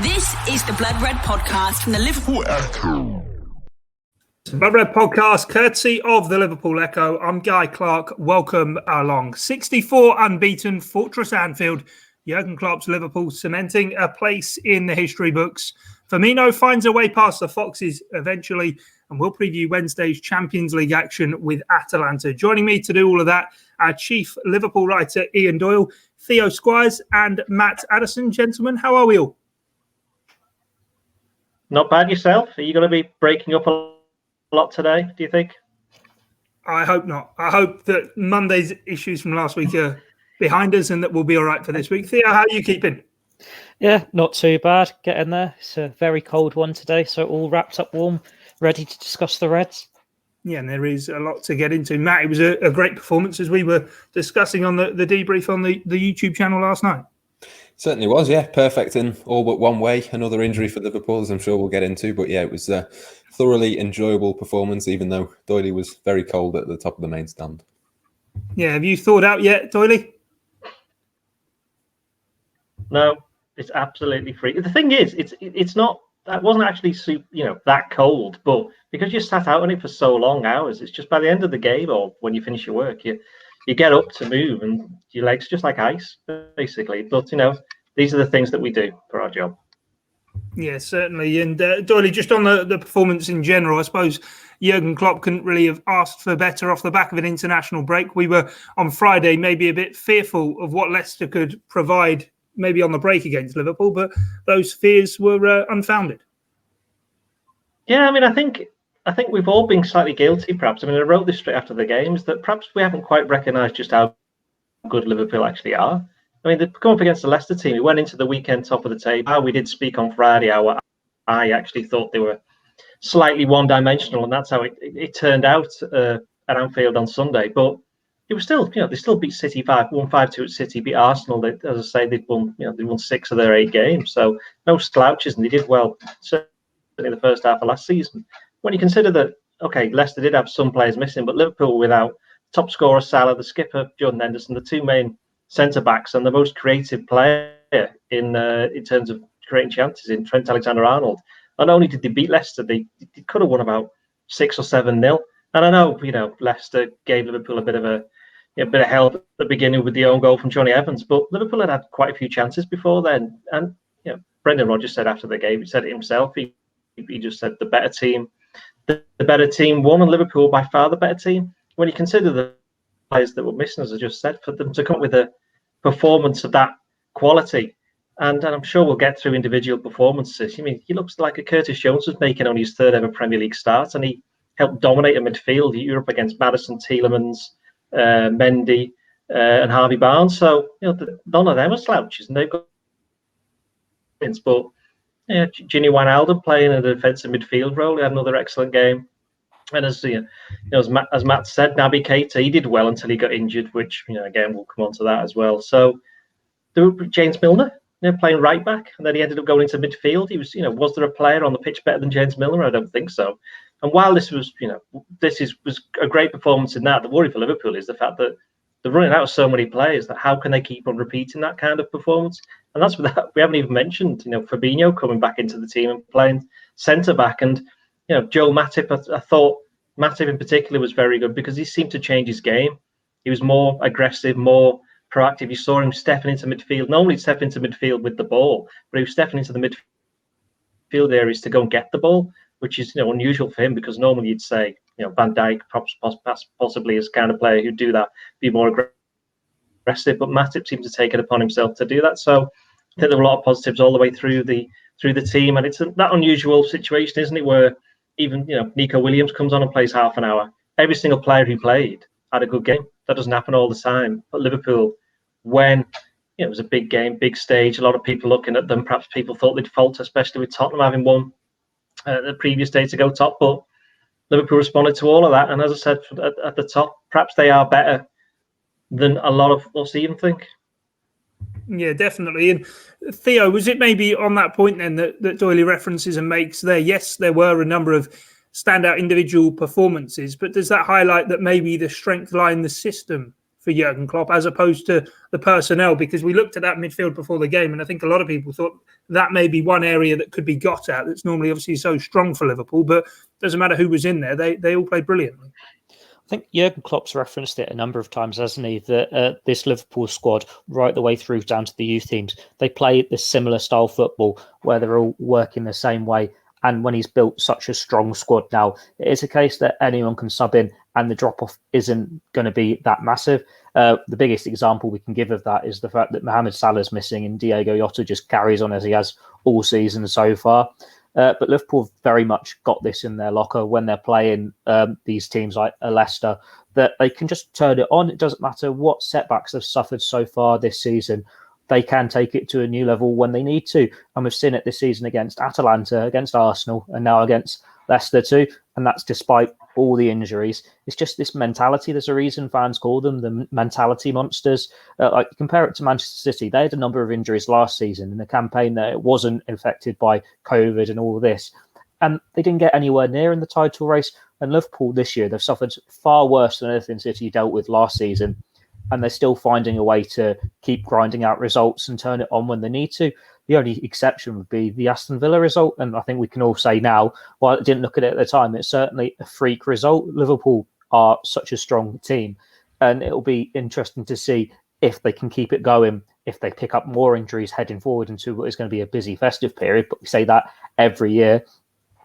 This is the Blood Red Podcast from the Liverpool Echo. Blood Red Podcast, courtesy of the Liverpool Echo. I'm Guy Clarke. Welcome along. 64 unbeaten, Fortress Anfield. Jurgen Klopp's Liverpool cementing a place in the history books. Firmino finds a way past the Foxes eventually, and we'll preview Wednesday's Champions League action with Atalanta. Joining me to do all of that, our chief Liverpool writer, Ian Doyle, Theo Squires, and Matt Addison. Gentlemen, how are we all? Not bad yourself. Are you going to be breaking up a lot today, do you think? I hope not. I hope that Monday's issues from last week are behind us and that we'll be all right for this week. Theo, how are you keeping? Yeah, not too bad. Getting there. It's a very cold one today, so all wrapped up warm, ready to discuss the Reds. Yeah, and there is a lot to get into. Matt, it was a great performance as we were discussing on the debrief on the YouTube channel last night. Certainly was, yeah. Perfect in all but one way. Another injury for Liverpool, as I'm sure we'll get into. But yeah, it was a thoroughly enjoyable performance, even though Doyle was very cold at the top of the main stand. Yeah, have you thawed out yet, Doyle? No, it's absolutely free. The thing is, it's not. That wasn't actually that cold, but because you sat out on it for so long hours, it's just by the end of the game or when you finish your work, you get up to move and your legs just like ice, basically. But these are the things that we do for our job. Yeah, certainly. And Doyle, just on the performance in general, I suppose Jurgen Klopp couldn't really have asked for better off the back of an international break. We were on Friday maybe a bit fearful of what Leicester could provide maybe on the break against Liverpool, but those fears were unfounded. Yeah, I think we've all been slightly guilty, perhaps. I wrote this straight after the games that perhaps we haven't quite recognised just how good Liverpool actually are. They're coming up against the Leicester team. We went into the weekend top of the table. We did speak on Friday how I actually thought they were slightly one-dimensional, and that's how it turned out at Anfield on Sunday. But it was still, they still beat City 5-2 at City, beat Arsenal. As I say, they'd won 6 of their 8 games, so no slouches, and they did well certainly in the first half of last season. When you consider that, okay, Leicester did have some players missing, but Liverpool without top scorer Salah, the skipper Jordan Henderson, the 2 main centre backs, and the most creative player in terms of creating chances in Trent Alexander-Arnold. Not only did they beat Leicester, they could have won about 6 or 7-0. And I know, Leicester gave Liverpool a bit of help at the beginning with the own goal from Johnny Evans, but Liverpool had quite a few chances before then. And Brendan Rodgers said after the game, he said it himself. He just said the better team won, and Liverpool by far the better team. When you consider the players that were missing, as I just said, for them to come up with a performance of that quality, and I'm sure we'll get through individual performances. He looks like a Curtis Jones was making only his 3rd ever Premier League start, and he helped dominate a midfield. You're up against Maddison, Tielemans, Mendy, and Harvey Barnes. So none of them are slouches, and they've got wins. But Gini Wijnaldum playing in a defensive midfield role, he had another excellent game. And as Matt said, Naby Keita, he did well until he got injured, which again we'll come on to that as well. So there was James Milner, playing right back, and then he ended up going into midfield. He was, was there a player on the pitch better than James Milner? I don't think so. And while this was, was a great performance in that, the worry for Liverpool is the fact that they're running out of so many players that how can they keep on repeating that kind of performance? And that's without, we haven't even mentioned, Fabinho coming back into the team and playing centre back. And Joel Matip, I thought Matip in particular was very good because he seemed to change his game. He was more aggressive, more proactive. You saw him stepping into midfield. Normally stepping into midfield with the ball, but he was stepping into the midfield areas to go and get the ball, which is unusual for him because normally you'd say Van Dijk possibly is the kind of player who'd do that, be more aggressive. But Matip seemed to take it upon himself to do that. So I think there were a lot of positives all the way through the team, and it's that unusual situation, isn't it, where even Nico Williams comes on and plays half an hour. Every single player who played had a good game. That doesn't happen all the time. But Liverpool, when it was a big game, big stage, a lot of people looking at them, perhaps people thought they'd falter, especially with Tottenham having won the previous day to go top. But Liverpool responded to all of that. And as I said at the top, perhaps they are better than a lot of us even think. Yeah, definitely. And Theo, was it maybe on that point then that Doyle references and makes there? Yes, there were a number of standout individual performances, but does that highlight that maybe the strength lie in the system for Jurgen Klopp as opposed to the personnel, because we looked at that midfield before the game and I think a lot of people thought that may be one area that could be got at that's normally obviously so strong for Liverpool, but it doesn't matter who was in there, they all played brilliantly. I think Jurgen Klopp's referenced it a number of times, hasn't he? That this Liverpool squad, right the way through down to the youth teams, they play this similar style football where they're all working the same way. And when he's built such a strong squad now, it is a case that anyone can sub in and the drop-off isn't going to be that massive. The biggest example we can give of that is the fact that Mohamed Salah is missing and Diogo Jota just carries on as he has all season so far. But Liverpool have very much got this in their locker when they're playing these teams like Leicester, that they can just turn it on. It doesn't matter what setbacks they've suffered so far this season. They can take it to a new level when they need to. And we've seen it this season against Atalanta, against Arsenal, and now against Leicester too. And that's despite all the injuries. It's just this mentality. There's a reason fans call them the mentality monsters. Like compare it to Manchester City. They had a number of injuries last season in a campaign that it wasn't affected by COVID and all this. And they didn't get anywhere near in the title race. And Liverpool this year, they've suffered far worse than anything City dealt with last season. And they're still finding a way to keep grinding out results and turn it on when they need to. The only exception would be the Aston Villa result. And I think we can all say now, while I didn't look at it at the time, it's certainly a freak result. Liverpool are such a strong team. And it'll be interesting to see if they can keep it going, if they pick up more injuries heading forward into what is going to be a busy festive period. But we say that every year.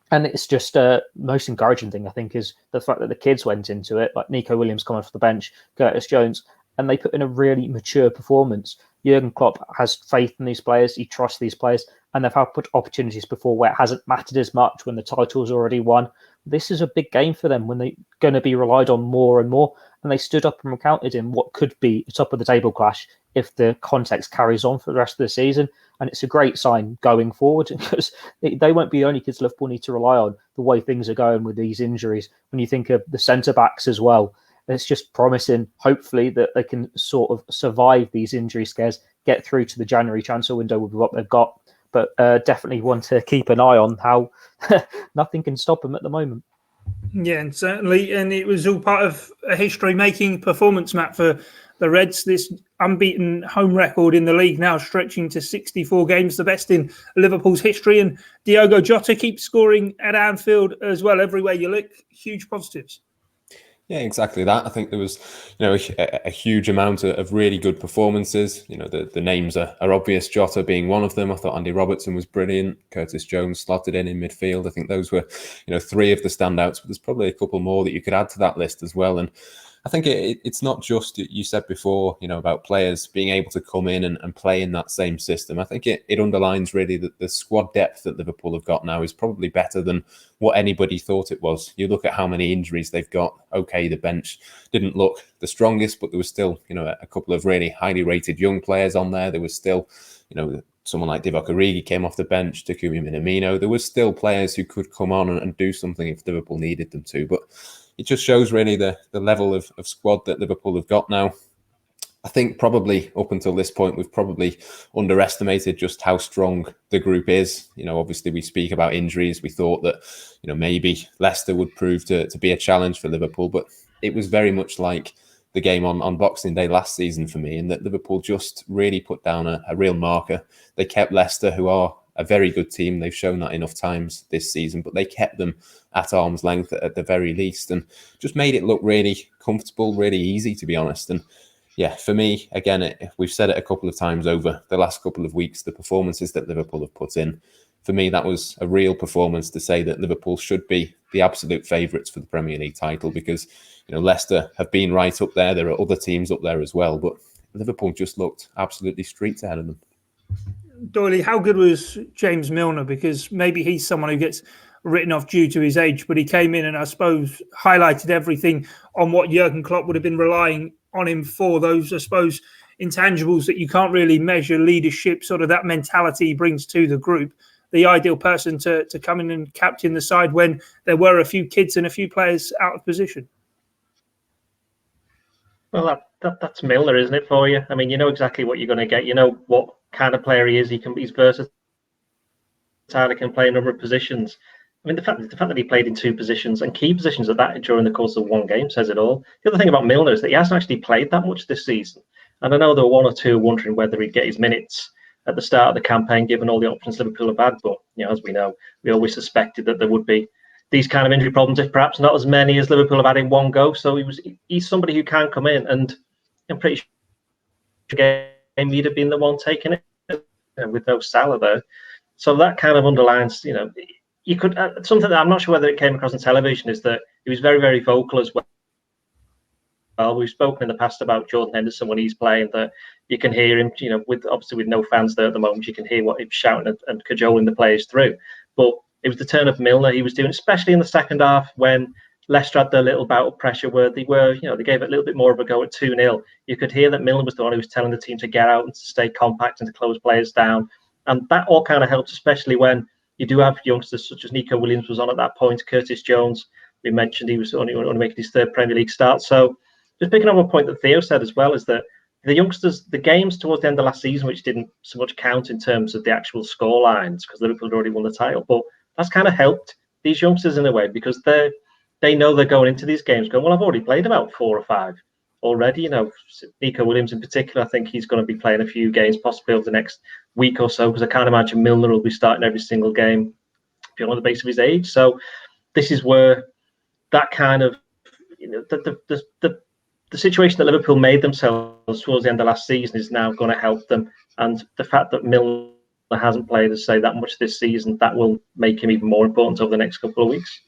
And it's just most encouraging thing, I think, is the fact that the kids went into it, like Nico Williams coming off the bench, Curtis Jones, and they put in a really mature performance. Jurgen Klopp has faith in these players. He trusts these players. And they've had opportunities before where it hasn't mattered as much when the title's already won. This is a big game for them when they're going to be relied on more and more. And they stood up and recounted in what could be a top-of-the-table clash if the context carries on for the rest of the season. And it's a great sign going forward because they won't be the only kids Liverpool need to rely on the way things are going with these injuries. When you think of the centre-backs as well, it's just promising, hopefully, that they can sort of survive these injury scares, get through to the January transfer window with what they've got. But definitely want to keep an eye on how nothing can stop them at the moment. Yeah, and certainly. And it was all part of a history-making performance, Matt, for the Reds. This unbeaten home record in the league now stretching to 64 games, the best in Liverpool's history. And Diogo Jota keeps scoring at Anfield as well. Everywhere you look, huge positives. Yeah, exactly that. I think there was, a huge amount of really good performances. The names are obvious. Jota being one of them. I thought Andy Robertson was brilliant. Curtis Jones slotted in midfield. I think those were, three of the standouts. But there's probably a couple more that you could add to that list as well. And I think it's not just, you said before, about players being able to come in and play in that same system. I think it underlines really that the squad depth that Liverpool have got now is probably better than what anybody thought it was. You look at how many injuries they've got. Okay, the bench didn't look the strongest, but there was still, a couple of really highly rated young players on there. There was still, someone like Divock Origi came off the bench, Takumi Minamino. There was still players who could come on and do something if Liverpool needed them to. But it just shows really the level of squad that Liverpool have got now. I think probably up until this point, we've probably underestimated just how strong the group is. Obviously we speak about injuries. We thought that, maybe Leicester would prove to be a challenge for Liverpool, but it was very much like the game on Boxing Day last season for me, in that Liverpool just really put down a real marker. They kept Leicester, who are a very good team. They've shown that enough times this season, but they kept them at arm's length at the very least and just made it look really comfortable, really easy, to be honest. And yeah, for me, again, we've said it a couple of times over the last couple of weeks, the performances that Liverpool have put in, for me, that was a real performance to say that Liverpool should be the absolute favourites for the Premier League title, because, Leicester have been right up there. There are other teams up there as well, but Liverpool just looked absolutely streets ahead of them. Doyle, how good was James Milner? Because maybe he's someone who gets written off due to his age, but he came in and I suppose highlighted everything on what Jurgen Klopp would have been relying on him for, those, I suppose, intangibles that you can't really measure, leadership, sort of that mentality he brings to the group. The ideal person to come in and captain the side when there were a few kids and a few players out of position. Well, that's Milner, isn't it, for you? I mean, you know exactly what you're going to get. You know what kind of player he is. He's versatile. He can play a number of positions. I mean, the fact that he played in two positions and key positions at that during the course of one game says it all. The other thing about Milner is that he hasn't actually played that much this season. And I know there were one or two wondering whether he'd get his minutes at the start of the campaign, given all the options Liverpool have had. But, as we know, we always suspected that there would be these kind of injury problems, if perhaps not as many as Liverpool have had in one go. So he's somebody who can come in, and I'm pretty sure he'd have been the one taking it with no Salah there. So that kind of underlines, you could something that I'm not sure whether it came across on television is that he was very, very vocal as well. We've spoken in the past about Jordan Henderson when he's playing, that you can hear him, with no fans there at the moment, you can hear what he was shouting and cajoling the players through. But it was the turn of Milner he was doing, especially in the second half when Leicester had their little bout of pressure where they gave it a little bit more of a go at 2-0. You could hear that Milner was the one who was telling the team to get out and to stay compact and to close players down. And that all kind of helps, especially when you do have youngsters such as Nico Williams was on at that point, Curtis Jones, we mentioned he was only making his third Premier League start. So just picking up a point that Theo said as well is that the youngsters, the games towards the end of last season, which didn't so much count in terms of the actual score lines because Liverpool had already won the title, but that's kind of helped these youngsters in a way because they know they're going into these games going, well, I've already played about 4 or 5 already. Nico Williams in particular, I think he's going to be playing a few games possibly over the next week or so because I can't imagine Milner will be starting every single game on the basis of his age. So this is where that kind of, the situation that Liverpool made themselves towards the end of last season is now going to help them. And the fact that Milner hasn't played, as say, that much this season, that will make him even more important over the next couple of weeks.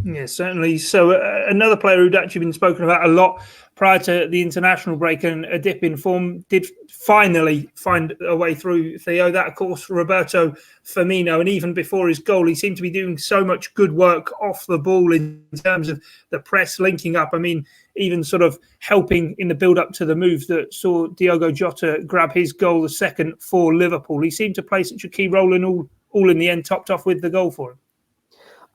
Yeah, certainly. So another player who'd actually been spoken about a lot prior to the international break and a dip in form did finally find a way through, Theo. That, of course, Roberto Firmino. And even before his goal, he seemed to be doing so much good work off the ball in terms of the press linking up. I mean, even sort of helping in the build-up to the move that saw Diogo Jota grab his goal, the second for Liverpool. He seemed to play such a key role in all in the end, topped off with the goal for him.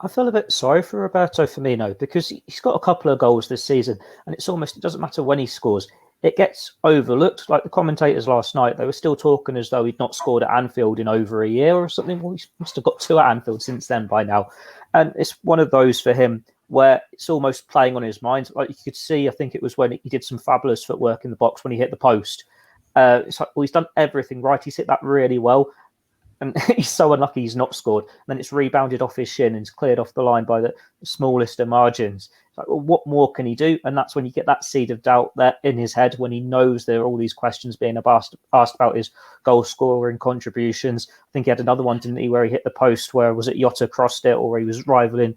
I feel a bit sorry for Roberto Firmino because he's got a couple of goals this season and it doesn't matter when he scores. It gets overlooked. Like the commentators last night, they were still talking as though he'd not scored at Anfield in over a year or something. Well, he must have got 2 at Anfield since then by now. And it's one of those for him where it's almost playing on his mind. Like you could see, I think it was when he did some fabulous footwork in the box when he hit the post. It's like, well, he's done everything right. He's hit that really well. And he's so unlucky he's not scored. And then it's rebounded off his shin and it's cleared off the line by the smallest of margins. It's like, well, what more can he do? And that's when you get that seed of doubt there in his head when he knows there are all these questions being asked about his goal scoring contributions. I think he had another one, didn't he, where he hit the post where was it Jota crossed it or he was rivaling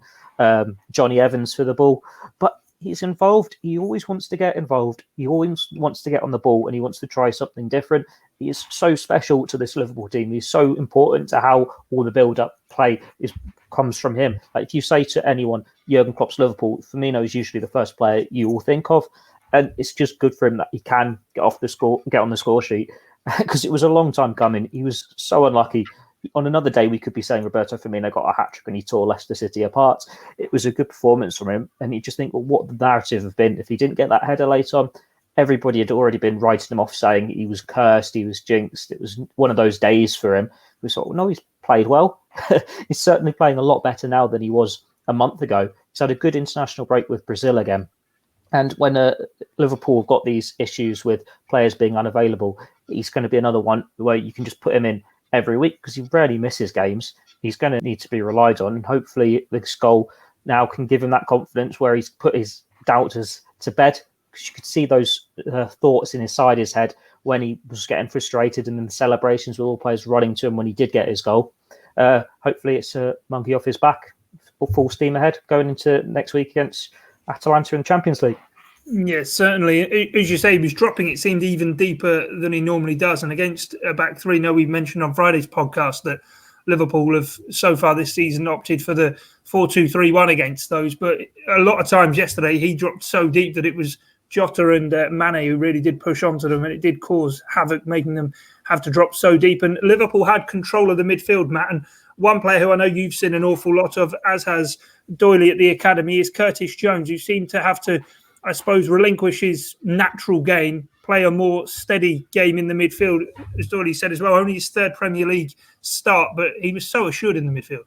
Johnny Evans for the ball. But he's involved. He always wants to get involved. He always wants to get on the ball and he wants to try something different. He is so special to this Liverpool team. He's so important to how all the build-up play comes from him. Like if you say to anyone, Jurgen Klopp's Liverpool, Firmino is usually the first player you will think of. And it's just good for him that he can get on the score sheet because it was a long time coming. He was so unlucky. On another day, we could be saying Roberto Firmino got a hat-trick and he tore Leicester City apart. It was a good performance from him. And you just think, well, what the narrative have been if he didn't get that header late on? Everybody had already been writing him off saying he was cursed, he was jinxed. It was one of those days for him. We thought, well, no, he's played well. He's certainly playing a lot better now than he was a month ago. He's had a good international break with Brazil again. And when Liverpool got these issues with players being unavailable, he's going to be another one where you can just put him in every week because he rarely misses games. He's going to need to be relied on. And hopefully this goal now can give him that confidence where he's put his doubters to bed. Because you could see those thoughts inside his head when he was getting frustrated and then the celebrations with all players running to him when he did get his goal. Hopefully it's a monkey off his back, full steam ahead going into next week against Atalanta in the Champions League. Yes, certainly. As you say, he was dropping, it seemed even deeper than he normally does. And against a back three, now we mentioned on Friday's podcast that Liverpool have so far this season opted for the 4-2-3-1 against those. But a lot of times yesterday, he dropped so deep that it was Jota and Mane who really did push onto them, and it did cause havoc, making them have to drop so deep. And Liverpool had control of the midfield, Matt. And one player who I know you've seen an awful lot of, as has Doyle at the academy, is Curtis Jones, who seemed to have to, I suppose, relinquish his natural game, play a more steady game in the midfield. As Doyle said as well, only his third Premier League start, but he was so assured in the midfield.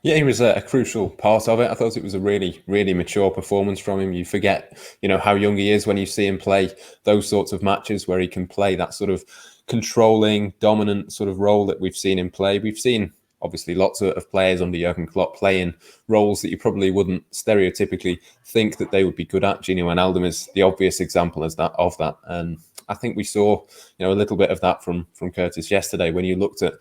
Yeah, he was a crucial part of it. I thought it was a really, really mature performance from him. You forget, how young he is when you see him play those sorts of matches where he can play that sort of controlling, dominant sort of role that we've seen him play. We've seen, obviously, lots of players under Jurgen Klopp playing roles that you probably wouldn't stereotypically think that they would be good at. Gini Wijnaldum is the obvious example of that. And I think we saw, a little bit of that from Curtis yesterday when you looked at,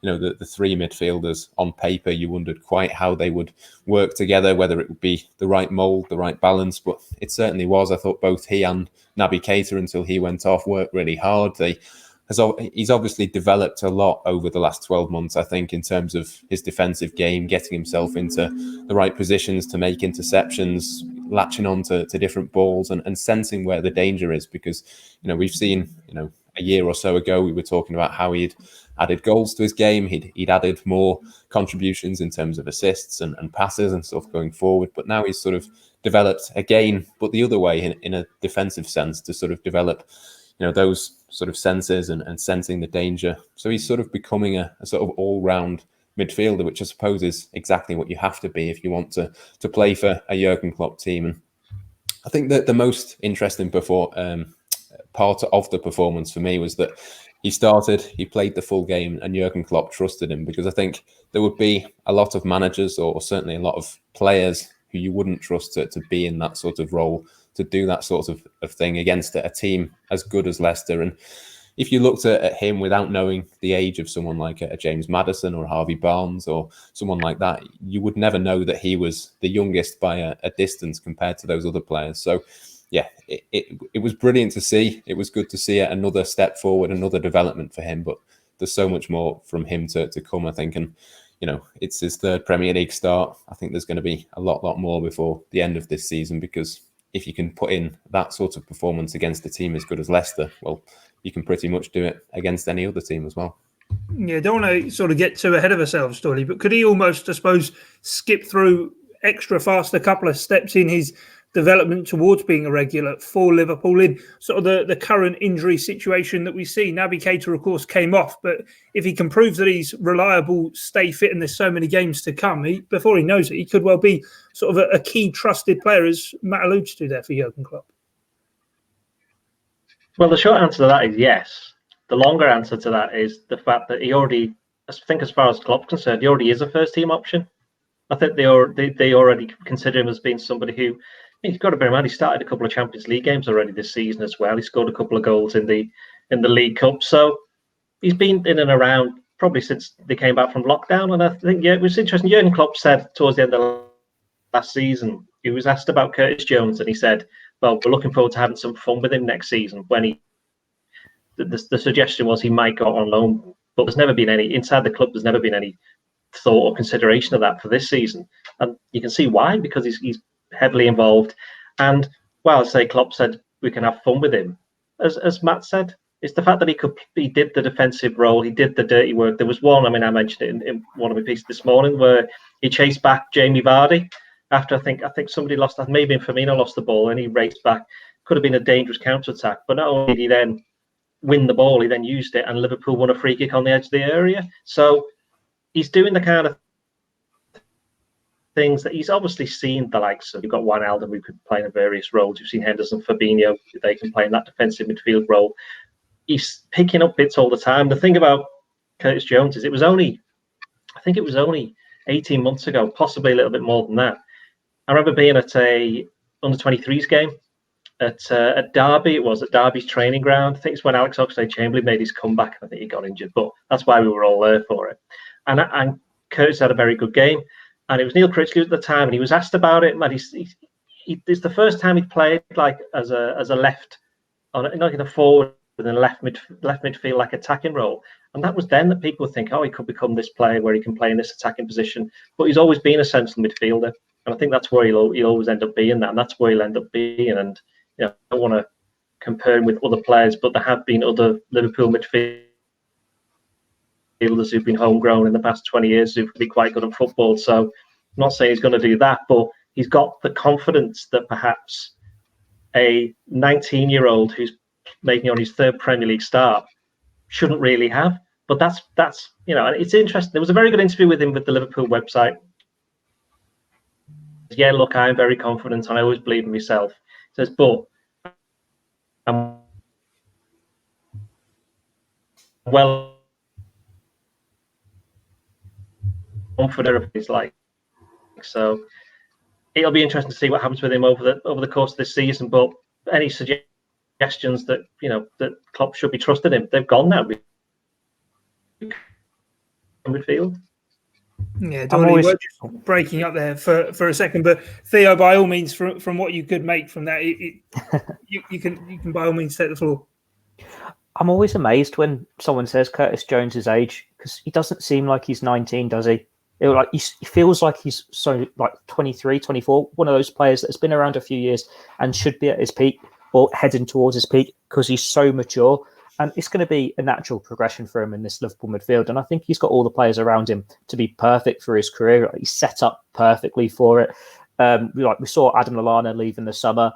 the three midfielders on paper. You wondered quite how they would work together, whether it would be the right mould, the right balance, but it certainly was. I thought both he and Naby Keita, until he went off, worked really hard. He's obviously developed a lot over the last 12 months, I think, in terms of his defensive game, getting himself into the right positions to make interceptions, latching on to different balls and sensing where the danger is. Because, we've seen, a year or so ago, we were talking about how he'd added goals to his game. He'd added more contributions in terms of assists and passes and stuff going forward. But now he's sort of developed again, but the other way in a defensive sense, to sort of develop, those sort of senses and sensing the danger. So he's sort of becoming a sort of all-round midfielder, which I suppose is exactly what you have to be if you want to play for a Jurgen Klopp team. And I think that the most interesting part of the performance for me was that he played the full game, and Jurgen Klopp trusted him, because I think there would be a lot of managers, or certainly a lot of players, who you wouldn't trust to be in that sort of role, to do that sort of thing against a team as good as Leicester. And if you looked at him without knowing the age of someone like a James Maddison or Harvey Barnes or someone like that, you would never know that he was the youngest by a distance compared to those other players. So yeah, it was brilliant to see. It was good to see another step forward, another development for him. But there's so much more from him to come, I think. And, it's his third Premier League start. I think there's going to be a lot more before the end of this season, because if you can put in that sort of performance against a team as good as Leicester, well, you can pretty much do it against any other team as well. Yeah, don't want to sort of get too ahead of ourselves, Dolly, but could he almost, I suppose, skip through extra fast a couple of steps in his development towards being a regular for Liverpool in sort of the current injury situation that we see? Naby Keita, of course, came off, but if he can prove that he's reliable, stay fit, and there's so many games to come, before he knows it, he could well be sort of a key trusted player, as Matt alludes to there, for Jurgen Klopp. Well, the short answer to that is yes. The longer answer to that is the fact that he already, I think as far as Klopp's concerned, he already is a first-team option. I think they already consider him as being somebody who, he's got to bear in mind, he started a couple of Champions League games already this season as well. He scored a couple of goals in the League Cup. So he's been in and around probably since they came back from lockdown. And I think, it was interesting. Jurgen Klopp said towards the end of last season, he was asked about Curtis Jones, and he said, well, we're looking forward to having some fun with him next season. When the suggestion was he might go on loan, but there's never been any, inside the club, there's never been any thought or consideration of that for this season. And you can see why, because he's heavily involved. And while I say Klopp said we can have fun with him, as Matt said, it's the fact that he did the defensive role, he did the dirty work. There was one, I mentioned it in one of my pieces this morning, where he chased back Jamie Vardy after I think somebody lost that, maybe Firmino lost the ball, and he raced back. Could have been a dangerous counter-attack, but not only did he then win the ball, he then used it, and Liverpool won a free kick on the edge of the area. So he's doing the kind of things that he's obviously seen the likes of. You've got Wijnaldum who could play in various roles. You've seen Henderson, Fabinho, they can play in that defensive midfield role. He's picking up bits all the time. The thing about Curtis Jones is it was only 18 months ago, possibly a little bit more than that. I remember being at a under-23s game at Derby. It was at Derby's training ground. I think it's when Alex Oxlade-Chamberlain made his comeback. I think he got injured, but that's why we were all there for it. And Curtis had a very good game. And it was Neil Critchley at the time, and he was asked about it. And it's the first time he'd played like as a left, not in a forward, but in a left midfield, like attacking role. And that was then that people would think, oh, he could become this player where he can play in this attacking position. But he's always been a central midfielder, and I think that's where he'll always end up being that, and that's where he'll end up being. And I don't want to compare him with other players, but there have been other Liverpool midfielders who've been homegrown in the past 20 years who've been quite good at football. So I'm not saying he's going to do that, but he's got the confidence that perhaps a 19-year-old who's making on his third Premier League start shouldn't really have. But that's and it's interesting. There was a very good interview with him with the Liverpool website yeah, look, I'm very confident and I always believe in myself. He says, but I'm well confident he's like. So it'll be interesting to see what happens with him over the course of this season. But any suggestions that that Klopp should be trusted him, they've gone now. Midfield. Yeah, Doyle, we're just breaking up there for a second, but Theo, by all means, from what you could make from that, you can by all means take the floor. I'm always amazed when someone says Curtis Jones' age, because he doesn't seem like he's 19, does he? He feels like he's so like 23, 24, one of those players that's been around a few years and should be at his peak or heading towards his peak because he's so mature. And it's going to be a natural progression for him in this Liverpool midfield. And I think he's got all the players around him to be perfect for his career. He's set up perfectly for it. We saw Adam Lallana leave in the summer,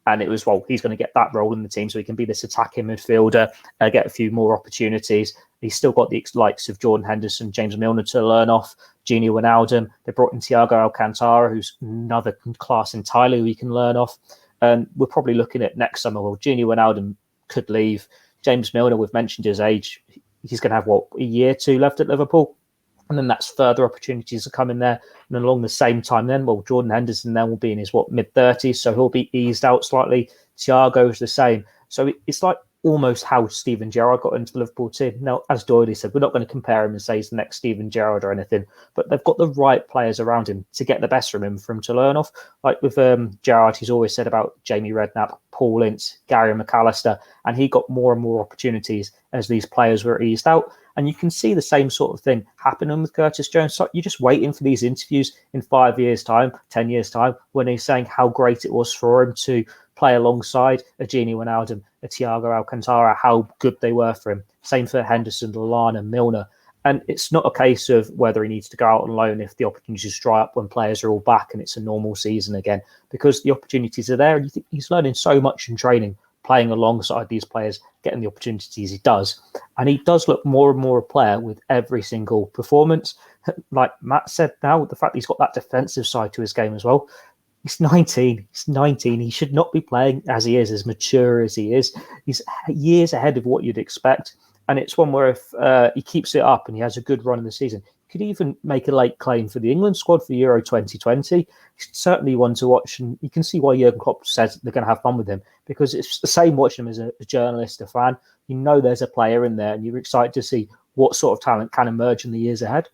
and it was, well, he's going to get that role in the team so he can be this attacking midfielder, get a few more opportunities. He's still got the likes of Jordan Henderson, James Milner to learn off, Gini Wijnaldum. They brought in Thiago Alcantara, who's another class entirely we can learn off. And we're probably looking at next summer, well, Gini Wijnaldum could leave. James Milner, we've mentioned his age. He's going to have, a year or two left at Liverpool. And then that's further opportunities to come in there. And then along the same time then, Jordan Henderson then will be in his, mid-30s. So he'll be eased out slightly. Thiago is the same. So it's like almost how Steven Gerrard got into the Liverpool team. Now, as Doyle said, we're not going to compare him and say he's the next Steven Gerrard or anything, but they've got the right players around him to get the best from him for him to learn off. Like with Gerrard, he's always said about Jamie Redknapp, Paul Ince, Gary McAllister, and he got more and more opportunities as these players were eased out. And you can see the same sort of thing happening with Curtis Jones. So you're just waiting for these interviews in 5 years' time, 10 years' time, when he's saying how great it was for him to play alongside a Gini Wijnaldum, a Thiago Alcantara, how good they were for him. Same for Henderson, Lallana, Milner. And it's not a case of whether he needs to go out on loan if the opportunities dry up when players are all back and it's a normal season again, because the opportunities are there. And you think he's learning so much in training, playing alongside these players, getting the opportunities he does. And he does look more and more a player with every single performance. Like Matt said now, the fact that he's got that defensive side to his game as well. He's 19. He's 19. He should not be playing as he is, as mature as he is. He's years ahead of what you'd expect. And it's one where if he keeps it up and he has a good run in the season, he could even make a late claim for the England squad for Euro 2020. He's certainly one to watch. And you can see why Jurgen Klopp says they're going to have fun with him, because it's the same watching him as a journalist, a fan. You know there's a player in there and you're excited to see what sort of talent can emerge in the years ahead.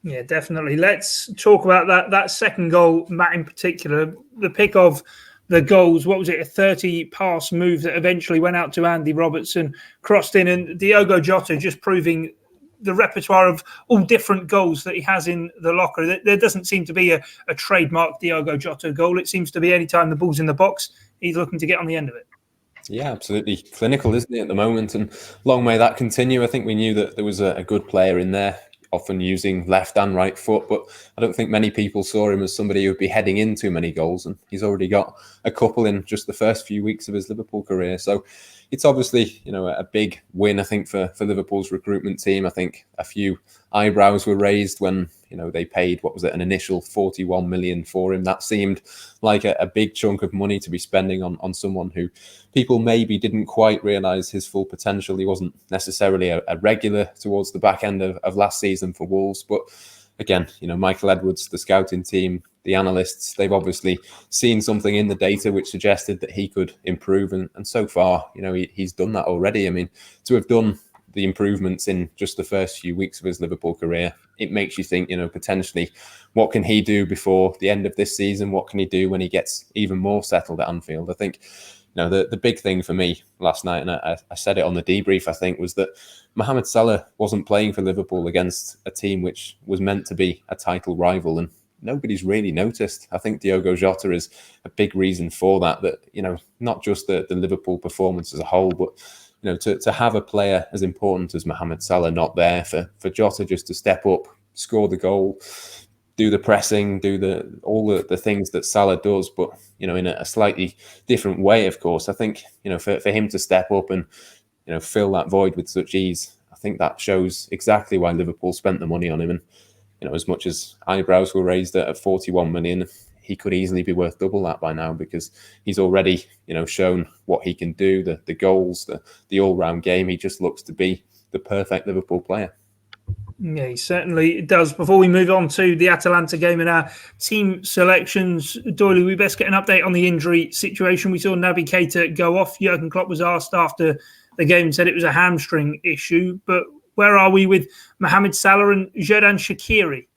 Yeah, definitely. Let's talk about that second goal, Matt, in particular. The pick of the goals, what was it, a 30-pass move that eventually went out to Andy Robertson, crossed in, and Diogo Jota just proving the repertoire of all different goals that he has in the locker. There doesn't seem to be a trademark Diogo Jota goal. It seems to be anytime the ball's in the box, he's looking to get on the end of it. Yeah, absolutely clinical, isn't it, at the moment? And long may that continue. I think we knew that there was a good player in there, often using left and right foot, but I don't think many people saw him as somebody who would be heading in too many goals, and he's already got a couple in just the first few weeks of his Liverpool career. So it's obviously, a big win, I think, for Liverpool's recruitment team. I think a few eyebrows were raised when, they paid, an initial 41 million for him. That seemed like a big chunk of money to be spending on someone who people maybe didn't quite realise his full potential. He wasn't necessarily a regular towards the back end of last season for Wolves. But again, Michael Edwards, the scouting team, the analysts, they've obviously seen something in the data which suggested that he could improve. And so far, he's done that already. I mean, to have done the improvements in just the first few weeks of his Liverpool career, it makes you think, potentially, what can he do before the end of this season? What can he do when he gets even more settled at Anfield? I think, the big thing for me last night, and I said it on the debrief, I think, was that Mohamed Salah wasn't playing for Liverpool against a team which was meant to be a title rival, and nobody's really noticed. I think Diogo Jota is a big reason for that, not just the Liverpool performance as a whole, but to have a player as important as Mohamed Salah not there, for Jota just to step up, score the goal, do the pressing, do all the things that Salah does, but in a slightly different way, of course. I think for him to step up and fill that void with such ease, I think that shows exactly why Liverpool spent the money on him. And as much as eyebrows were raised at 41 million, he could easily be worth double that by now, because he's already, shown what he can do, the goals, the all-round game. He just looks to be the perfect Liverpool player. Yeah, he certainly does. Before we move on to the Atalanta game and our team selections, Doyle, we best get an update on the injury situation. We saw Naby Keita go off. Jurgen Klopp was asked after the game and said it was a hamstring issue. But where are we with Mohamed Salah and Xherdan Shaqiri?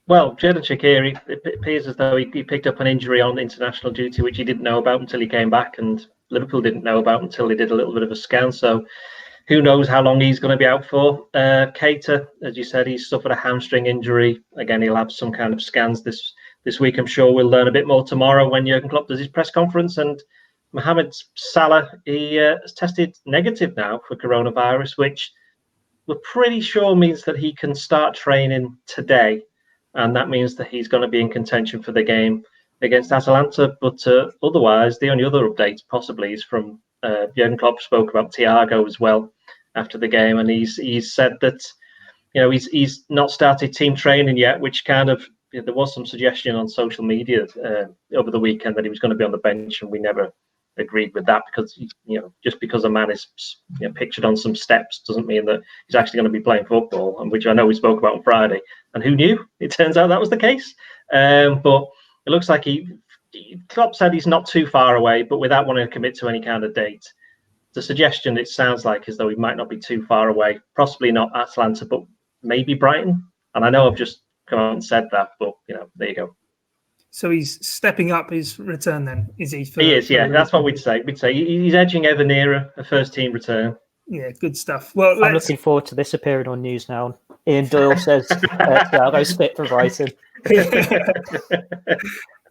Well, Xherdan Shaqiri, it appears as though he picked up an injury on international duty, which he didn't know about until he came back, and Liverpool didn't know about until they did a little bit of a scan. So who knows how long he's going to be out for. Keita, as you said, he's suffered a hamstring injury. Again, he'll have some kind of scans this week. I'm sure we'll learn a bit more tomorrow when Jurgen Klopp does his press conference. And Mohamed Salah, he has tested negative now for coronavirus, which we're pretty sure means that he can start training today. And that means that he's going to be in contention for the game against Atalanta. But otherwise, the only other update possibly is from Jurgen Klopp spoke about Thiago as well after the game, and he's said that he's not started team training yet, which kind of there was some suggestion on social media over the weekend that he was going to be on the bench, and we never agreed with that, because just because a man is pictured on some steps doesn't mean that he's actually going to be playing football, and which I know we spoke about on Friday. And who knew? It turns out that was the case. But it looks like Klopp said he's not too far away, but without wanting to commit to any kind of date. The suggestion, it sounds like, is though he might not be too far away. Possibly not Atalanta, but maybe Brighton. And I know I've just come out and said that, but there you go. So he's stepping up his return then, is he? He is, yeah. That's what we'd say. We'd say he's edging ever nearer a first-team return. Yeah, good stuff. Well, I'm looking forward to this appearing on news now. Ian Doyle says Thiago's fit for Brighton.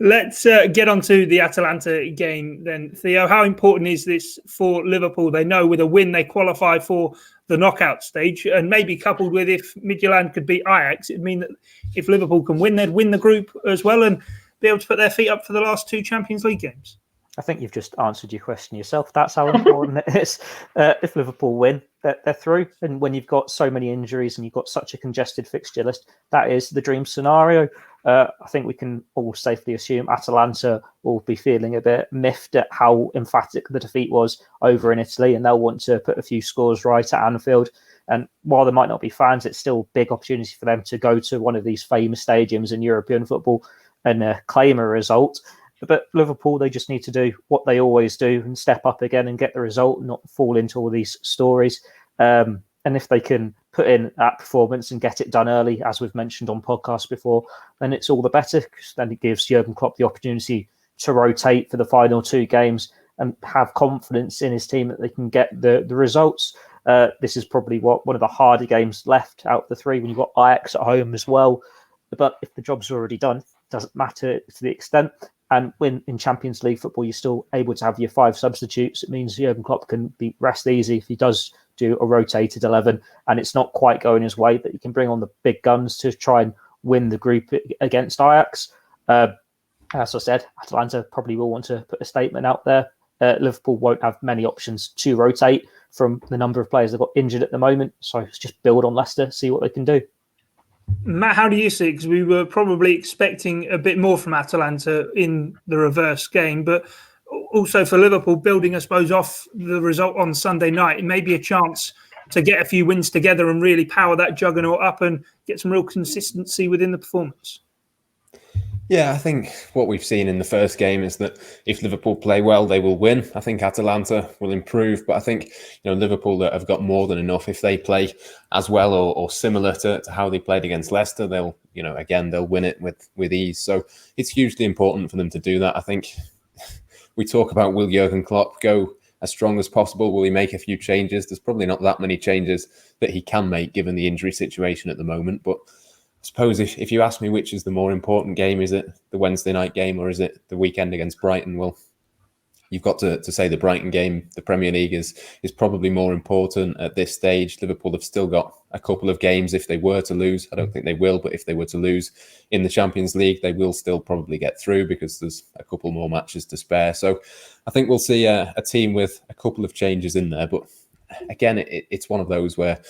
Let's get on to the Atalanta game then. Theo, how important is this for Liverpool? They know with a win they qualify for the knockout stage, and maybe coupled with if Midtjylland could beat Ajax, it'd mean that if Liverpool can win, they'd win the group as well and be able to put their feet up for the last two Champions League games. I think you've just answered your question yourself. That's how important it is. If Liverpool win, they're through. And when you've got so many injuries and you've got such a congested fixture list, that is the dream scenario. I think we can all safely assume Atalanta will be feeling a bit miffed at how emphatic the defeat was over in Italy, and they'll want to put a few scores right at Anfield. And while there might not be fans, it's still a big opportunity for them to go to one of these famous stadiums in European football and claim a result. But Liverpool, they just need to do what they always do and step up again and get the result, not fall into all these stories. And if they can put in that performance and get it done early, as we've mentioned on podcasts before, then it's all the better, because then it gives Jurgen Klopp the opportunity to rotate for the final two games and have confidence in his team that they can get the results. This is probably one of the harder games left out of the three when you've got Ajax at home as well. But if the job's already done, it doesn't matter to the extent. And when in Champions League football, you're still able to have your 5 substitutes. It means Jurgen Klopp can rest easy if he does do a rotated 11 and it's not quite going his way, but he can bring on the big guns to try and win the group against Ajax. As I said, Atalanta probably will want to put a statement out there. Liverpool won't have many options to rotate from the number of players they've got injured at the moment. So it's just build on Leicester, see what they can do. Matt, how do you see it? Because we were probably expecting a bit more from Atalanta in the reverse game, but also for Liverpool, building, I suppose, off the result on Sunday night, it may be a chance to get a few wins together and really power that juggernaut up and get some real consistency within the performance. Yeah, I think what we've seen in the first game is that if Liverpool play well, they will win. I think Atalanta will improve, but I think Liverpool have got more than enough. If they play as well or similar to how they played against Leicester, they'll they'll win it with ease. So it's hugely important for them to do that. I think we talk about, will Jurgen Klopp go as strong as possible? Will he make a few changes? There's probably not that many changes that he can make given the injury situation at the moment, but I suppose if you ask me which is the more important game, is it the Wednesday night game or is it the weekend against Brighton? Well, you've got to say the Brighton game. The Premier League is probably more important at this stage. Liverpool have still got a couple of games if they were to lose. I don't think they will, but if they were to lose in the Champions League, they will still probably get through because there's a couple more matches to spare. So I think we'll see a team with a couple of changes in there. But again, it's one of those where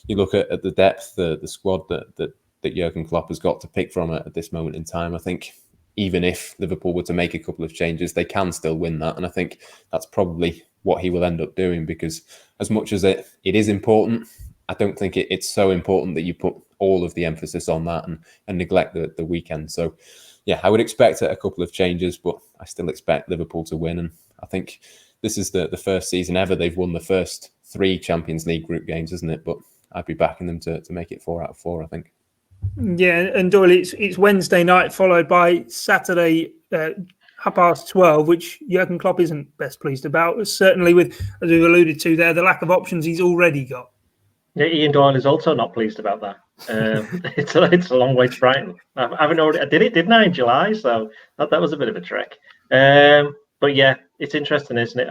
you look at the depth, the squad that that Jurgen Klopp has got to pick from at this moment in time. I think even if Liverpool were to make a couple of changes, they can still win that. And I think that's probably what he will end up doing, because as much as it is important, I don't think it's so important that you put all of the emphasis on that and neglect the weekend. So, yeah, I would expect a couple of changes, but I still expect Liverpool to win. And I think this is the first season ever they've won the first 3 Champions League group games, isn't it? But I'd be backing them to make it 4 out of 4, I think. Yeah, and Doyle, it's Wednesday night followed by Saturday 12:30, which Jurgen Klopp isn't best pleased about. Certainly with, as we've alluded to there, the lack of options he's already got. Yeah, Ian Doyle is also not pleased about that. It's a long way to Brighton. I didn't I, in July? So that was a bit of a trek. But yeah, it's interesting, isn't it?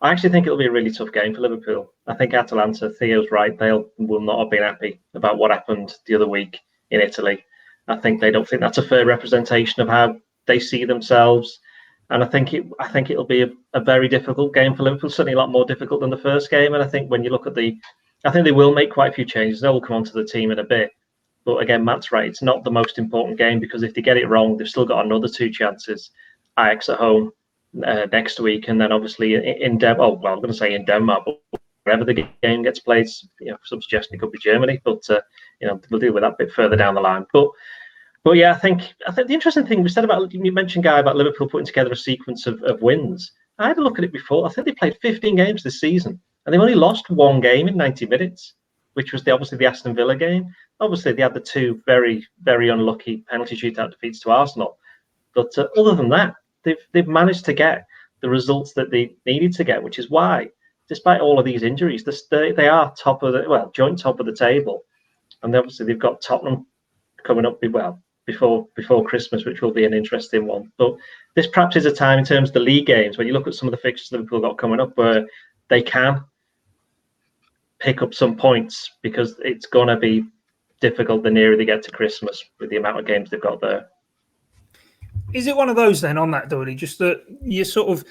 I actually think it'll be a really tough game for Liverpool. I think Atalanta, Theo's right, they will not have been happy about what happened the other week in Italy. I think they don't think that's a fair representation of how they see themselves. And I think it'll be a very difficult game for Liverpool, certainly a lot more difficult than the first game. And I think when you look at I think they will make quite a few changes. They will come onto the team in a bit. But again, Matt's right, it's not the most important game, because if they get it wrong, they've still got another 2 chances. Ajax at home next week, and then obviously in Denmark, but wherever the game gets played, some suggestion it could be Germany, but we'll deal with that a bit further down the line. But yeah, I think the interesting thing we said about, you mentioned, Guy, about Liverpool putting together a sequence of wins. I had a look at it before. I think they played 15 games this season, and they've only lost 1 game in 90 minutes, which was obviously the Aston Villa game. Obviously, they had the 2 very, very unlucky penalty shootout defeats to Arsenal. But other than that, they've managed to get the results that they needed to get, which is why, despite all of these injuries, they are joint top of the table. And obviously they've got Tottenham coming up before Christmas, which will be an interesting one. But this perhaps is a time in terms of the league games, when you look at some of the fixtures Liverpool got coming up, where they can pick up some points, because it's going to be difficult the nearer they get to Christmas with the amount of games they've got there. Is it one of those then on that, Doyle, just that you sort of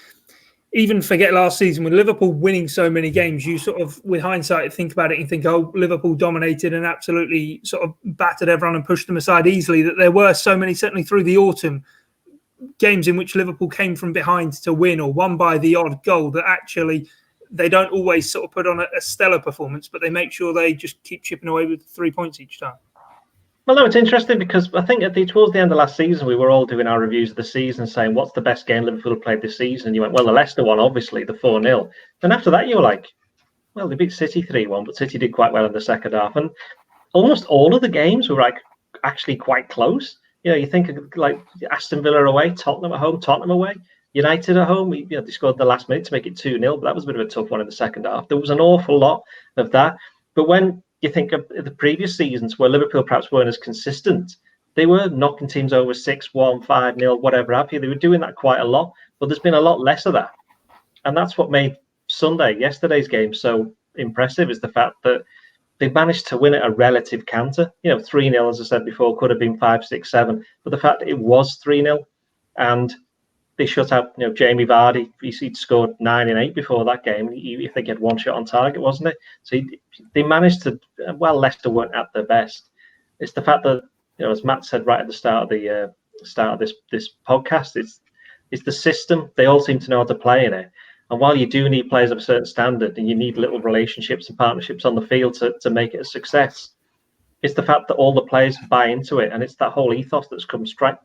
even forget last season with Liverpool winning so many games, you sort of, with hindsight, think about it and think, oh, Liverpool dominated and absolutely sort of battered everyone and pushed them aside easily, that there were so many, certainly through the autumn, games in which Liverpool came from behind to win or won by the odd goal, that actually they don't always sort of put on a stellar performance, but they make sure they just keep chipping away with 3 points each time. Well, no, it's interesting, because I think towards the end of last season, we were all doing our reviews of the season, saying, what's the best game Liverpool have played this season? And you went, well, the Leicester one, obviously, the 4-0. Then after that, you were like, well, they beat City 3-1, but City did quite well in the second half. And almost all of the games were actually quite close. You think of like Aston Villa away, Tottenham at home, Tottenham away, United at home. They scored the last minute to make it 2-0, but that was a bit of a tough one in the second half. There was an awful lot of that. But when you think of the previous seasons where Liverpool perhaps weren't as consistent, they were knocking teams over 6-1, 5-0, whatever have you. They were doing that quite a lot, but there's been a lot less of that. And that's what made yesterday's game, so impressive, is the fact that they managed to win at a relative canter. 3-0, as I said before, could have been 5-6-7. But the fact that it was 3-0, and they shut out, Jamie Vardy. He'd scored 9 and 8 before that game. I think he had 1 shot on target, wasn't it? So they managed to. Well, Leicester weren't at their best. It's the fact that, as Matt said right at the start of this podcast, it's the system. They all seem to know how to play in it. And while you do need players of a certain standard, and you need little relationships and partnerships on the field to make it a success, it's the fact that all the players buy into it, and it's that whole ethos that's come straight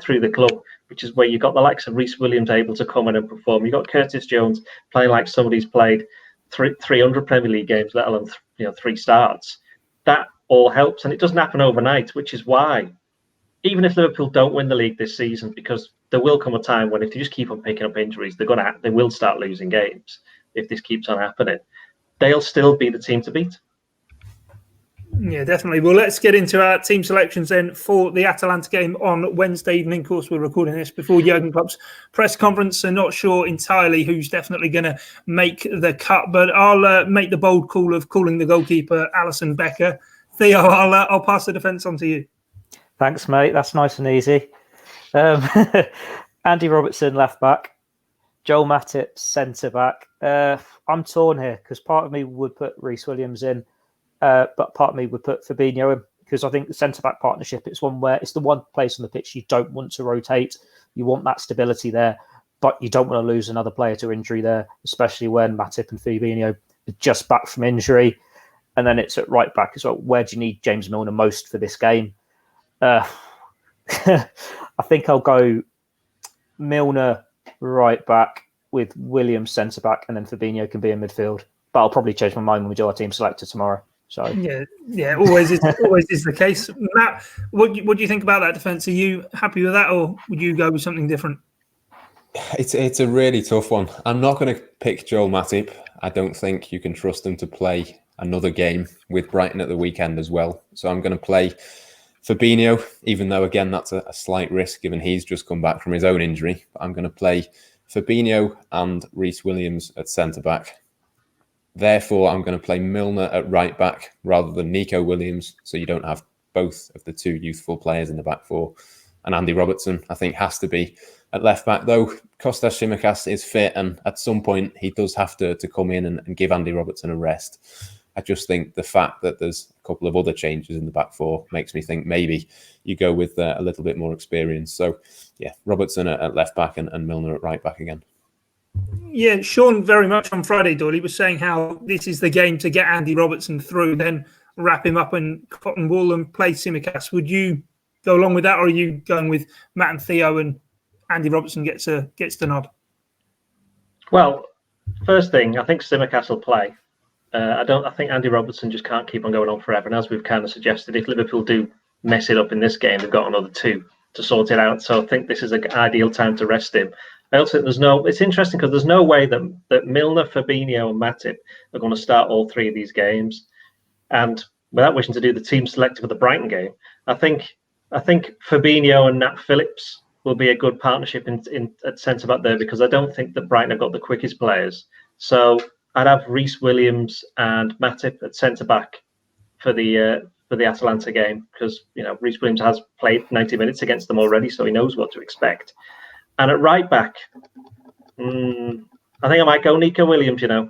through the club, which is where you got the likes of Reece Williams able to come in and perform. You got Curtis Jones playing like somebody's played 300 Premier League games, let alone 3 starts. That all helps, and it doesn't happen overnight, which is why even if Liverpool don't win the league this season, because there will come a time when if they just keep on picking up injuries, they will start losing games if this keeps on happening. They'll still be the team to beat. Yeah, definitely. Well, let's get into our team selections then for the Atalanta game on Wednesday evening. Of course, we're recording this before Jurgen Klopp's press conference, so not sure entirely who's definitely going to make the cut, but I'll make the bold call of calling the goalkeeper Alisson Becker. Theo, I'll pass the defence on to you. Thanks, mate. That's nice and easy. Andy Robertson, left back. Joel Matip, centre back. I'm torn here because part of me would put Reece Williams in, but part of me would put Fabinho in. because I think the centre-back partnership, it's the one place on the pitch you don't want to rotate. You want that stability there, but you don't want to lose another player to injury there, especially when Matip and Firmino are just back from injury. And then it's at right back as well. Where do you need James Milner most for this game? I think I'll go Milner right back with Williams centre back, and then Fabinho can be in midfield. But I'll probably change my mind when we do our team selector tomorrow. So yeah, always is the case. Matt, what do you think about that defence? Are you happy with that, or would you go with something different? It's a really tough one. I'm not going to pick Joel Matip. I don't think you can trust him to play another game with Brighton at the weekend as well. So I'm going to play Fabinho, even though, again, that's a slight risk given he's just come back from his own injury. But I'm going to play Fabinho and Reece Williams at centre-back. Therefore, I'm going to play Milner at right-back rather than Nico Williams, so you don't have both of the two youthful players in the back four. And Andy Robertson, I think, has to be at left-back, though Kostas Tsimikas is fit, and at some point he does have to come in and give Andy Robertson a rest. I just think the fact that there's a couple of other changes in the back four makes me think maybe you go with a little bit more experience. So, yeah, Robertson at left-back and Milner at right-back again. Yeah, Sean very much on Friday, Doyle, he was saying how this is the game to get Andy Robertson through, then wrap him up in cotton wool and play Tsimikas. Would you go along with that, or are you going with Matt and Theo and Andy Robertson gets the nod? Well, first thing, I think Tsimikas will play. I think Andy Robertson just can't keep on going on forever. And as we've kind of suggested, if Liverpool do mess it up in this game, they've got another two to sort it out. So I think this is an ideal time to rest him. I also think it's interesting because there's no way that Milner, Fabinho and Matip are going to start all three of these games. And without wishing to do the team selector for the Brighton game, I think Fabinho and Nat Phillips will be a good partnership at centre-back there, because I don't think that Brighton have got the quickest players. So I'd have Reece Williams and Matip at centre-back for the Atalanta game, because Reece Williams has played 90 minutes against them already, so he knows what to expect. And at right back, I think I might go Nico Williams. I think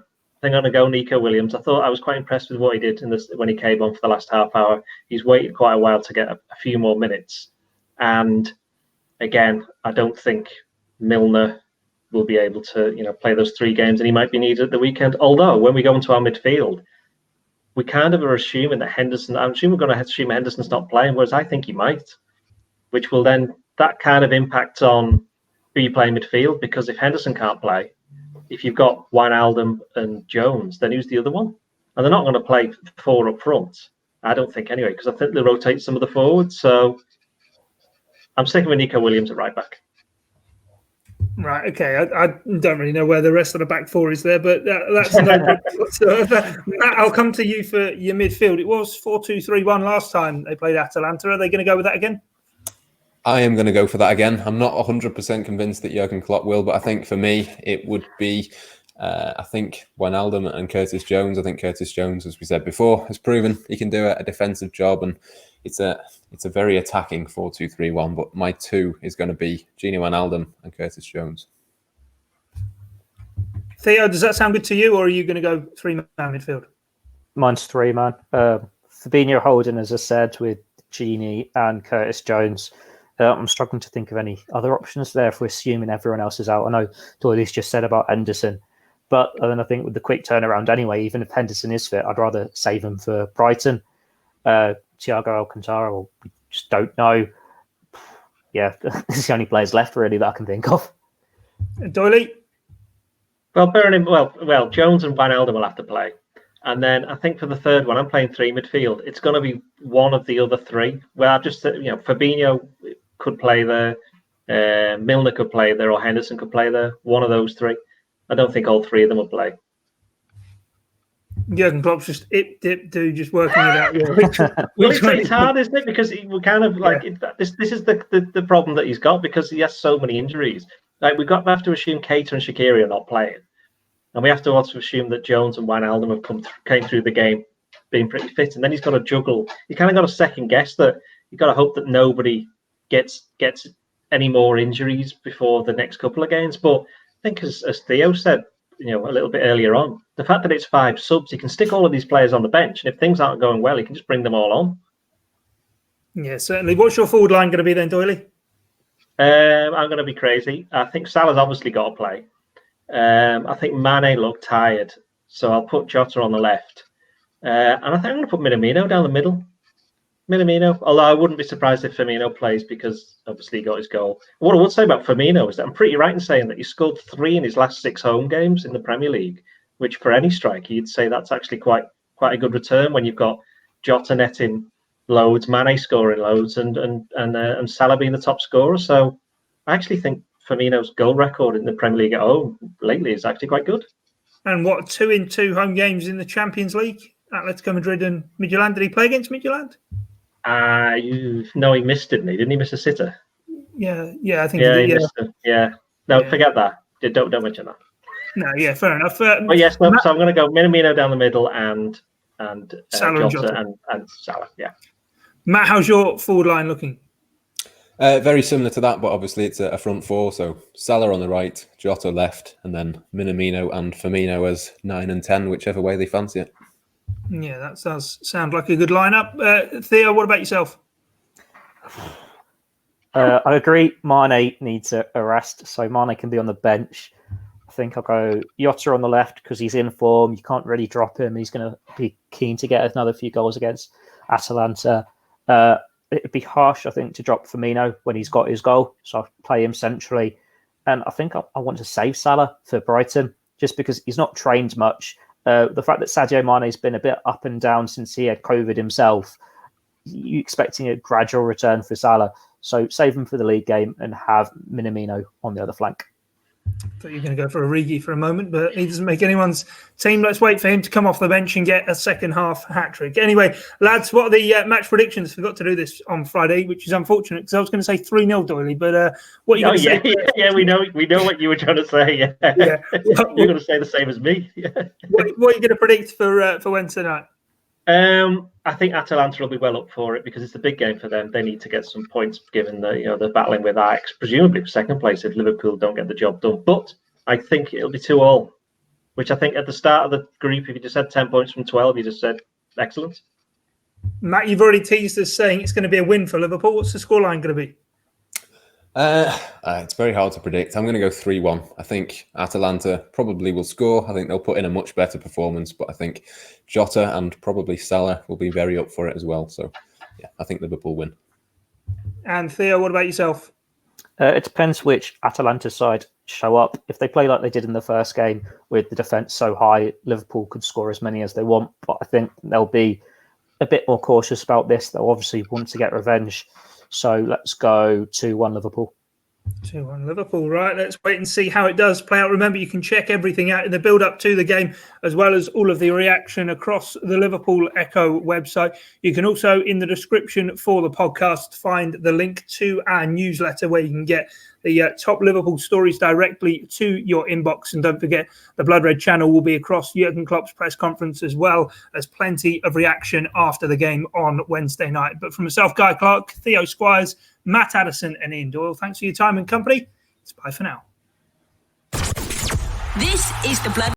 I'm going to go Nico Williams. I thought I was quite impressed with what he did when he came on for the last half hour. He's waited quite a while to get a few more minutes. And again, I don't think Milner will be able to play those three games, and he might be needed at the weekend. Although when we go into our midfield, we kind of are assuming that I'm assuming we're going to assume Henderson's not playing, whereas I think he might, which will then, that kind of impacts on who you play in midfield, because if Henderson can't play, if you've got Wijnaldum and Jones, then who's the other one? And they're not going to play four up front, I don't think anyway, because I think they'll rotate some of the forwards. So I'm sticking with Nico Williams at right back. Right, okay. I don't really know where the rest of the back four is there, but that's no good whatsoever. Matt, I'll come to you for your midfield. It was 4-2-3-1 last time they played Atalanta. Are they going to go with that again? I am going to go for that again. I'm not 100% convinced that Jurgen Klopp will, but I think for me it would be, I think Wijnaldum and Curtis Jones. I think Curtis Jones, as we said before, has proven he can do a defensive job, and it's a very attacking 4-2-3-1. But my two is going to be Gini Wijnaldum and Curtis Jones. Theo, does that sound good to you, or are you going to go three-man midfield? Mine's three-man. Fabinho holding, as I said, with Gini and Curtis Jones. I'm struggling to think of any other options there if we're assuming everyone else is out. I know Doyley's just said about Henderson, but then I think with the quick turnaround anyway, even if Henderson is fit, I'd rather save him for Brighton. Thiago Alcantara, well, we just don't know. Yeah, this is the only players left really that I can think of. Doyley? Well, Jones and Wijnaldum will have to play. And then I think for the third one, I'm playing three midfield. It's going to be one of the other three. Well, I've just said, Fabinho could play there, Milner could play there, or Henderson could play there. One of those three. I don't think all three of them will play. Jurgen Klopp's just just working it out. Yeah. It's hard, isn't it? Because we're kind of like this is the problem that he's got, because he has so many injuries. Like we have to assume Keita and Shaqiri are not playing, and we have to also assume that Jones and Wijnaldum have came through the game being pretty fit, and then he's got to juggle. He kind of got a second guess that you got to hope that nobody gets any more injuries before the next couple of games. But I think as Theo said, a little bit earlier on, the fact that it's 5 subs, he can stick all of these players on the bench, and if things aren't going well, he can just bring them all on. Yeah, certainly. What's your forward line going to be then, Doyley? I'm going to be crazy. I think Salah's obviously got to play. I think Mane looked tired, so I'll put Jota on the left. And I think I'm going to put Minamino down the middle. Minamino, although I wouldn't be surprised if Firmino plays because obviously he got his goal. What I would say about Firmino is that I'm pretty right in saying that he scored 3 in his last 6 home games in the Premier League, which for any striker, you'd say that's actually quite a good return when you've got Jota netting loads, Mane scoring loads, and Salah being the top scorer. So I actually think Firmino's goal record in the Premier League at home lately is actually quite good. And 2 in 2 home games in the Champions League? Atletico Madrid and Midtjylland. Did he play against Midtjylland? No, he missed, didn't he? Didn't he miss a sitter? Yeah, I think he he did. Forget that. Don't mention that. No, yeah, fair enough. But yes, so I'm going to go Minamino down the middle and Jota and Salah. Yeah. Matt, how's your forward line looking? Very similar to that, but obviously it's a front four. So Salah on the right, Jota left, and then Minamino and Firmino as 9 and 10, whichever way they fancy it. Yeah, that does sound like a good lineup. Theo, what about yourself? I agree. Mane needs a rest, so Mane can be on the bench. I think I'll go Jota on the left because he's in form. You can't really drop him. He's going to be keen to get another few goals against Atalanta. It'd be harsh, I think, to drop Firmino when he's got his goal. So I'll play him centrally. And I think I want to save Salah for Brighton just because he's not trained much. The fact that Sadio Mane's been a bit up and down since he had COVID himself, you're expecting a gradual return for Salah. So save him for the league game and have Minamino on the other flank. I thought you were going to go for Origi for a moment, but he doesn't make anyone's team. Let's wait for him to come off the bench and get a second half hat-trick. Anyway, lads, what are the match predictions? Forgot to do this on Friday, which is unfortunate because I was going to say 3-0, Doyley, but what are you going to say? Yeah, we know what you were trying to say. Yeah. You're going to say the same as me. Yeah. What are you going to predict for Wednesday night? I think Atalanta will be well up for it because it's a big game for them. They need to get some points given that they're battling with Ajax, presumably for second place if Liverpool don't get the job done. But I think it'll be 2-2, which I think at the start of the group, if you just had 10 points from 12, you just said excellent. Matt, you've already teased us saying it's going to be a win for Liverpool. What's the scoreline going to be? It's very hard to predict. I'm going to go 3-1. I think Atalanta probably will score. I think they'll put in a much better performance, but I think Jota and probably Salah will be very up for it as well. So, yeah, I think Liverpool win. And Theo, what about yourself? It depends which Atalanta side show up. If they play like they did in the first game with the defence so high, Liverpool could score as many as they want. But I think they'll be a bit more cautious about this. They'll obviously want to get revenge. So let's go 2-1 Liverpool. 2-1 Liverpool, right. Let's wait and see how it does play out. Remember, you can check everything out in the build-up to the game, as well as all of the reaction across the Liverpool Echo website. You can also, in the description for the podcast, find the link to our newsletter where you can get the top Liverpool stories directly to your inbox. And don't forget, the Blood Red channel will be across Jurgen Klopp's press conference, as well as plenty of reaction after the game on Wednesday night. But from myself, Guy Clarke, Theo Squires, Matt Addison and Ian Doyle, thanks for your time and company. It's bye for now. This is the Blood